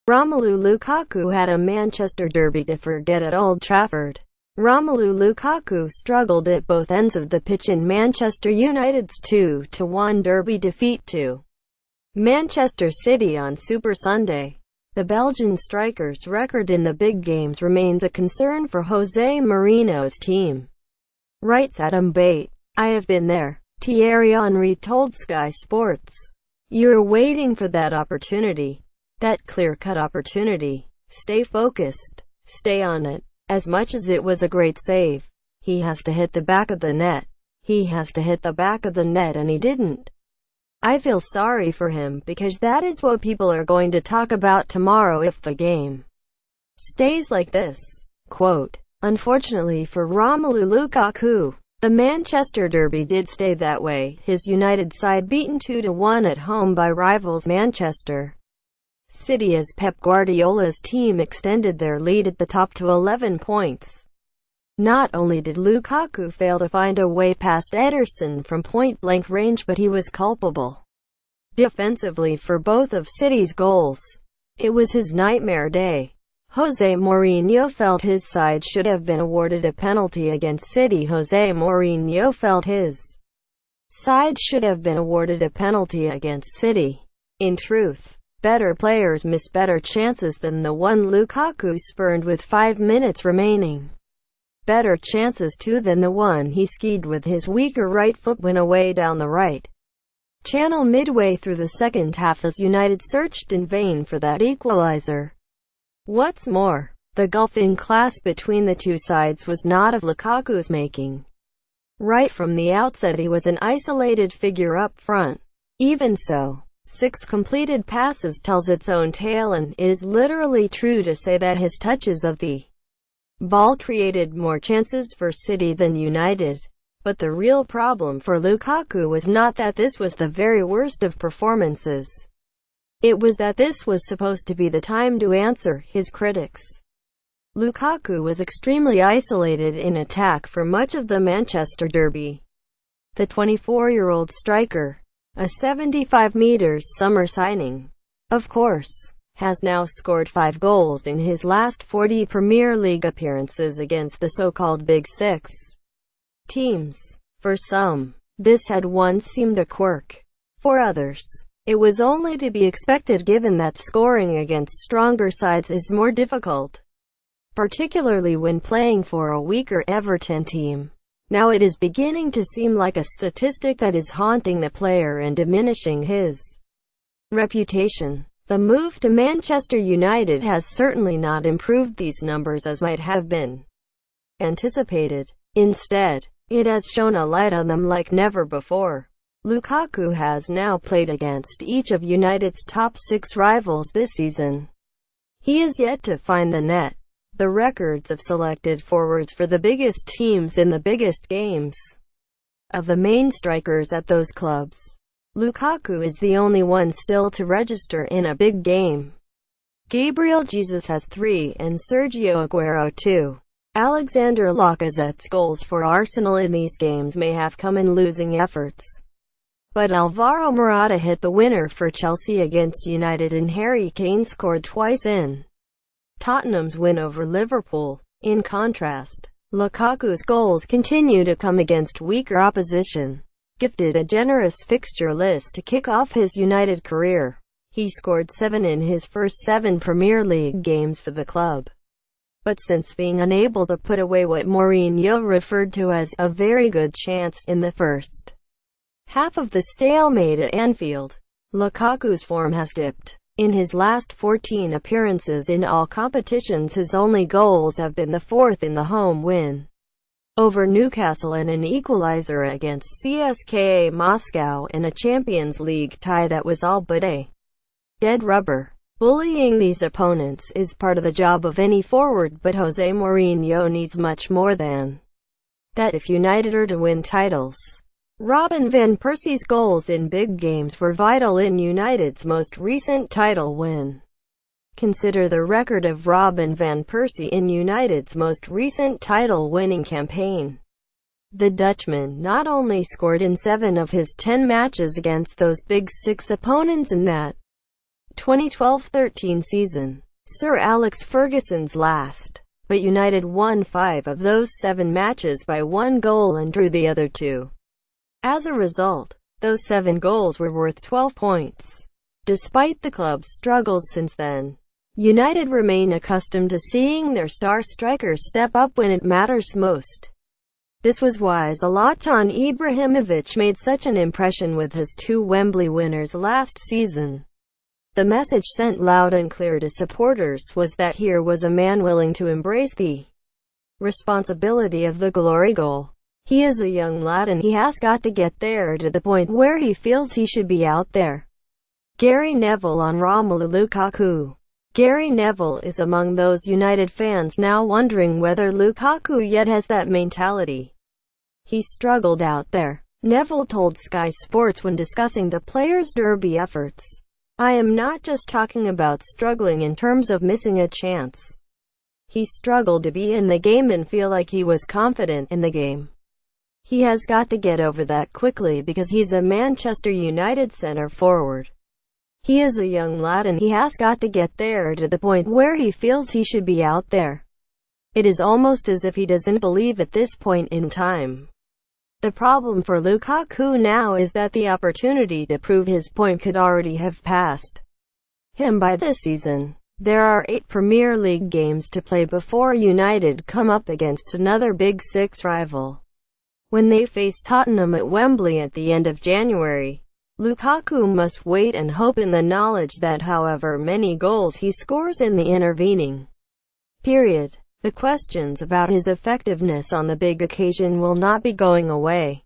Romelu Lukaku had a Manchester derby to forget at Old Trafford. Romelu Lukaku struggled at both ends of the pitch in Manchester United's 2-1 derby defeat to Manchester City on Super Sunday. The Belgian striker's record in the big games remains a concern for Jose Mourinho's team. Writes Adam Bate. "I have been there," Thierry Henry told Sky Sports. "You're waiting for that opportunity. That clear-cut opportunity. Stay focused. Stay on it. As much as it was a great save, he has to hit the back of the net. He has to hit the back of the net and he didn't. I feel sorry for him because that is what people are going to talk about tomorrow if the game stays like this." Quote. Unfortunately for Romelu Lukaku, the Manchester derby did stay that way, his United side beaten 2-1 at home by rivals Manchester City as Pep Guardiola's team extended their lead at the top to 11 points. Not only did Lukaku fail to find a way past Ederson from point-blank range, but he was culpable defensively for both of City's goals. It was his nightmare day. Jose Mourinho felt his side should have been awarded a penalty against City. Jose Mourinho felt his side should have been awarded a penalty against City. In truth, better players miss better chances than the one Lukaku spurned with 5 minutes remaining. Better chances too than the one he skied with his weaker right foot when away down the right channel midway through the second half as United searched in vain for that equalizer. What's more, the gulf in class between the two sides was not of Lukaku's making. Right from the outset he was an isolated figure up front. Even so, 6 completed passes tells its own tale, and it is literally true to say that his touches of the ball created more chances for City than United. But the real problem for Lukaku was not that this was the very worst of performances. It was that this was supposed to be the time to answer his critics. Lukaku was extremely isolated in attack for much of the Manchester derby. The 24-year-old striker, a 75 meters summer signing, of course, has now scored 5 goals in his last 40 Premier League appearances against the so-called Big Six teams. For some, this had once seemed a quirk. For others, it was only to be expected given that scoring against stronger sides is more difficult, particularly when playing for a weaker Everton team. Now it is beginning to seem like a statistic that is haunting the player and diminishing his reputation. The move to Manchester United has certainly not improved these numbers as might have been anticipated. Instead, it has shone a light on them like never before. Lukaku has now played against each of United's top 6 rivals this season. He is yet to find the net. The records of selected forwards for the biggest teams in the biggest games of the main strikers at those clubs, Lukaku is the only one still to register in a big game. Gabriel Jesus has 3 and Sergio Aguero 2. Alexander Lacazette's goals for Arsenal in these games may have come in losing efforts, but Alvaro Morata hit the winner for Chelsea against United and Harry Kane scored twice in Tottenham's win over Liverpool. In contrast, Lukaku's goals continue to come against weaker opposition. Gifted a generous fixture list to kick off his United career, he scored 7 in his first 7 Premier League games for the club. But since being unable to put away what Mourinho referred to as a very good chance in the first half of the stalemate at Anfield, Lukaku's form has dipped. In his last 14 appearances in all competitions, his only goals have been the 4th in the home win over Newcastle and an equalizer against CSKA Moscow, and a Champions League tie that was all but a dead rubber. Bullying these opponents is part of the job of any forward, but Jose Mourinho needs much more than that if United are to win titles. Robin van Persie's goals in big games were vital in United's most recent title win. Consider the record of Robin van Persie in United's most recent title-winning campaign. The Dutchman not only scored in 7 of his 10 matches against those Big Six opponents in that 2012-13 season, Sir Alex Ferguson's last, but United won 5 of those 7 matches by 1 goal and drew the other 2. As a result, those 7 goals were worth 12 points. Despite the club's struggles since then, United remain accustomed to seeing their star strikers step up when it matters most. This was why Zlatan Ibrahimovic made such an impression with his 2 Wembley winners last season. The message sent loud and clear to supporters was that here was a man willing to embrace the responsibility of the glory goal. He is a young lad and he has got to get there to the point where he feels he should be out there. Gary Neville on Romelu Lukaku. Gary Neville is among those United fans now wondering whether Lukaku yet has that mentality. He struggled out there, Neville told Sky Sports when discussing the players' derby efforts. I am not just talking about struggling in terms of missing a chance. He struggled to be in the game and feel like he was confident in the game. He has got to get over that quickly because he's a Manchester United centre forward. He is a young lad and he has got to get there to the point where he feels he should be out there. It is almost as if he doesn't believe at this point in time. The problem for Lukaku now is that the opportunity to prove his point could already have passed him by this season. There are 8 Premier League games to play before United come up against another Big Six rival. When they face Tottenham at Wembley at the end of January, Lukaku must wait and hope in the knowledge that however many goals he scores in the intervening period, the questions about his effectiveness on the big occasion will not be going away.